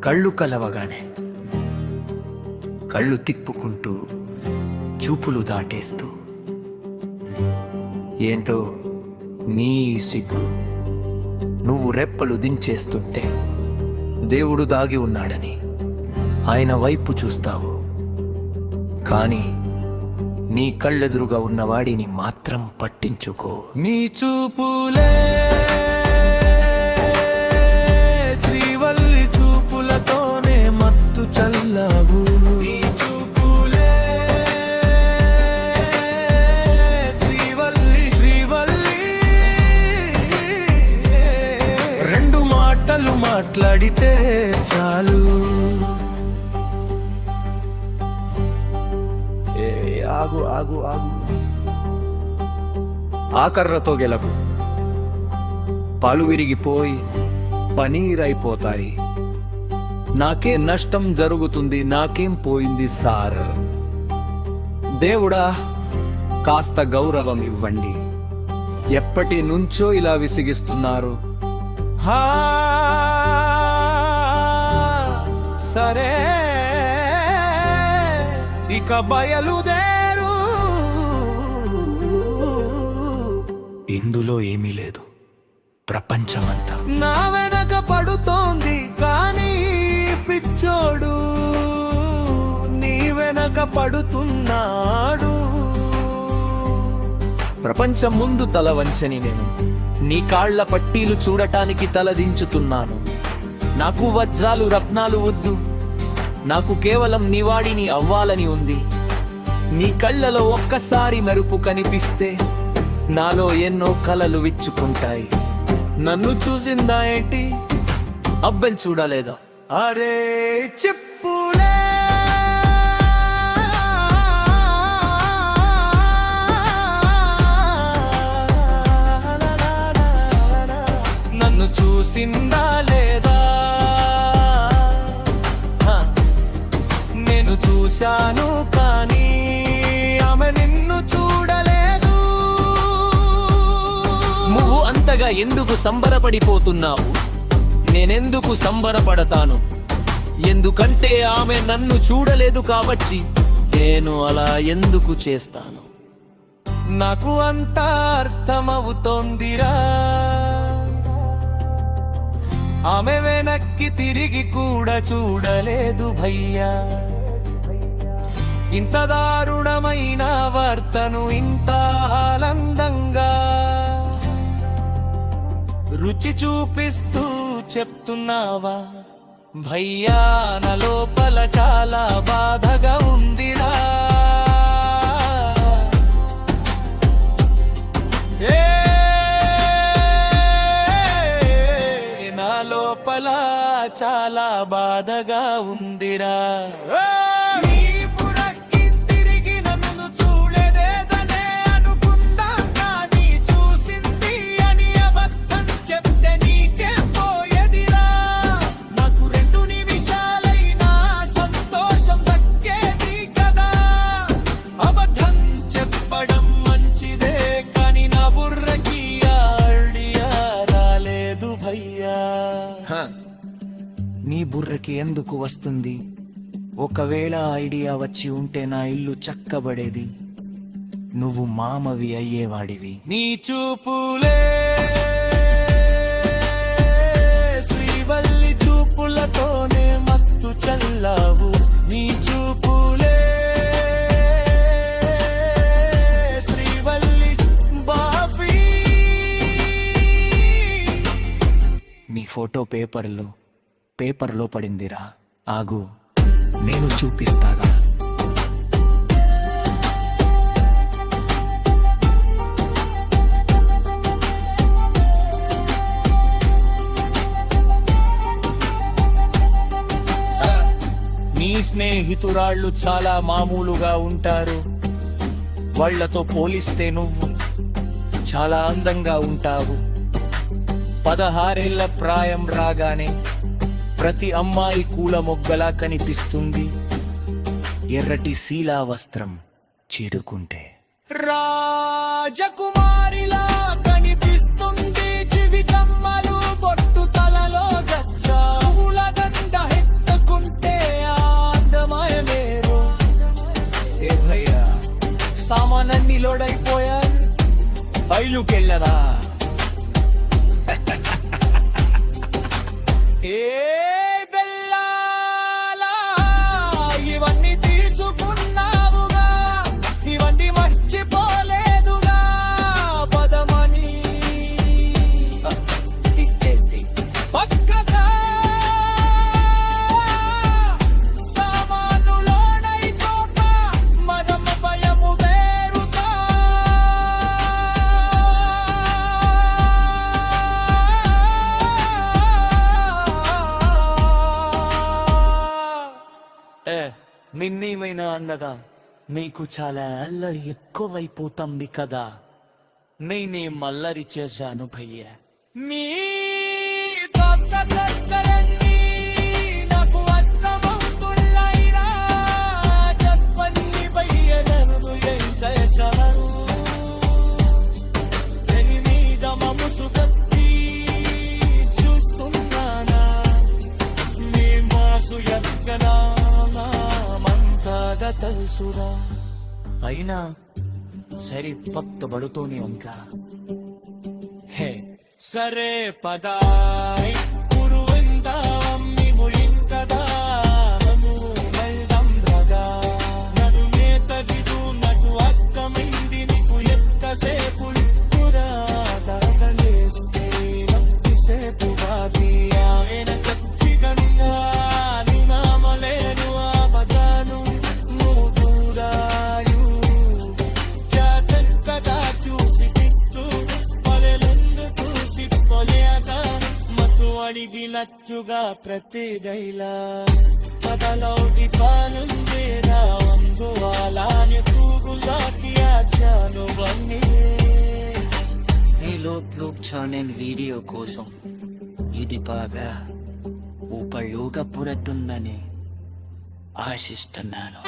కళ్ళు కలవగానే కళ్ళు తిప్పుకుంటూ చూపులు దాటేస్తూ ఏంటో నీ సిగ్గు నువ్వు రెప్పలు దించేస్తుంటే దేవుడు దాగి ఉన్నాడని ఆయన వైపు చూస్తావు. కానీ నీ కళ్ళెదురుగా ఉన్నవాడిని మాత్రం పట్టించుకో. నీ చూపులే శ్రీవల్లి చూపులతోనే మత్తు చల్లావు. నీ చూపులే శ్రీవల్లి శ్రీవల్లి రెండు మాటలు మాట్లాడితే చాలు. ఆగు ఆగు ఆగు, ఆ కర్రతో గెలకు. పాలు విరిగిపోయి పనీరైపోతాయి. నాకేం నష్టం జరుగుతుంది, నాకేం పోయింది సార్? దేవుడా, కాస్త గౌరవం ఇవ్వండి. ఎప్పటి నుంచో ఇలా విసిగిస్తున్నారు. హా సరే, ఇక బయలుదేరు. ఇందులో ఏమీ లేదు. ప్రపంచమంతా నా వెనక పడుతోంది, కానీ పిచ్చోడు నీ వెనక పడుతున్నాడు. ప్రపంచం ముందు తల వంచని నేను నీ కాళ్ల పట్టీలు చూడటానికి తలదించుతున్నాను. నాకు వజ్రాలు రత్నాలు వద్దు, నాకు కేవలం నీవాడిని అవ్వాలని ఉంది. నీ కళ్ళలో ఒక్కసారి మెరుపు కనిపిస్తే నాలో ఎన్నో కలలు విచ్చుకుంటాయి. నన్ను చూసిందా ఏంటి, అబ్బని చూడలేదా? అరే చెప్పులే నన్ను చూసిందా లేదా? నేను చూశాను, కానీ ఆమె నిన్ను చూడలేదు. నువ్వు అంతగా ఎందుకు సంబరపడిపోతున్నావు? నేనెందుకు సంబరపడతాను? ఎందుకంటే ఆమె నన్ను చూడలేదు కాబట్టి. నేను అలా ఎందుకు చేస్తాను? నాకు అంతా అర్థమవుతోందిరా. ఆమె వెనక్కి తిరిగి కూడా చూడలేదు భయ్యా. ఇంత దారుణమైన వార్తను ఇంత ఆనందంగా రుచి చూపిస్తూ చెప్తున్నావా భయ్యా? నా లోపల చాలా బాధగా ఉందిరా. నా లోపల చాలా బాధగా ఉందిరా. నీ బుర్రకి ఎందుకు వస్తుంది? ఒకవేళ ఐడియా వచ్చి ఉంటే నా ఇల్లు చక్కబడేది, నువ్వు మామవి అయ్యేవాడివి. నీ చూపులే శ్రీవల్లి చూపులతోనే మత్తు చల్లావు. నీ చూపులే శ్రీవల్లి బాఫీ. నీ ఫోటో పేపర్లో పడిందిరా. ఆగు, నేను చూపిస్తాగా. నీ స్నేహితురాళ్ళు చాలా మామూలుగా ఉంటారు. వాళ్లతో పోలిస్తే నువ్వు చాలా అందంగా ఉంటావు. 16 ఏళ్ల ప్రాయం రాగానే ప్రతి అమ్మాయి కూల మొగ్గలా కనిపిస్తుంది ఎర్రటి శీలా వస్త్రం చేరుకుంటే. రాజకుమారిలా కనిపిస్తుంది జీవితమ్మలు బొట్టు తలలో గచ్చా. జైలుకెళ్ళరా ఏ బెల్లాలా, ఇవన్నీ తీసుకున్నావుగా, ఇవన్నీ మర్చిపోలేదుగా, పదమని పక్కగా సామానులోనైతోట మదమ భయము వేరుగా. నిన్నేమైనా అన్నగా నీకు చాలా అల్లరి ఎక్కువైపోతుంది కదా, నేనేం అల్లరి చేశాను భయ్య. నీ కొత్త ప్రశ్నలన్నీ నాకు అర్థమవుతున్నాయిరా, చెప్పని భయ్య నన్ను ఏం చేశారు. తెని మీద మముసు కత్తి చూస్తున్నానా, నీ మాసు ఎక్కనా మంతగా తెలుసురా, అయినా సరి పక్కబడుతూనే ఇంకా. హే సరే పదాయ్ కురువిందాన్ని ముయింకదా, నన్ను వెళ్దాం రగా, నన్ను నేతదిదు నటు అర్థమైంది నీకు ఎంతసేపు కురా, తరగలేస్తే నొప్పిసేపు వాది ఆయన చచ్చిగనుగా, నీ నామలేను ఆపదాను నువ్వు దూరాయు, జాగ్రత్తగా చూసి తిట్టు పలెలెందుకు సిప్పలేక, మత్తు అడిగినట్టుగా ప్రతిదైలా పదలౌటి పానుందేరా, వందు అలానే తూగులాకి ఆచాను బండి. ఈ లోక్ ఛానల్ వీడియో కోసం ఇది బాగా ఉపయోగపడుతుందని ఆశిస్తున్నాను.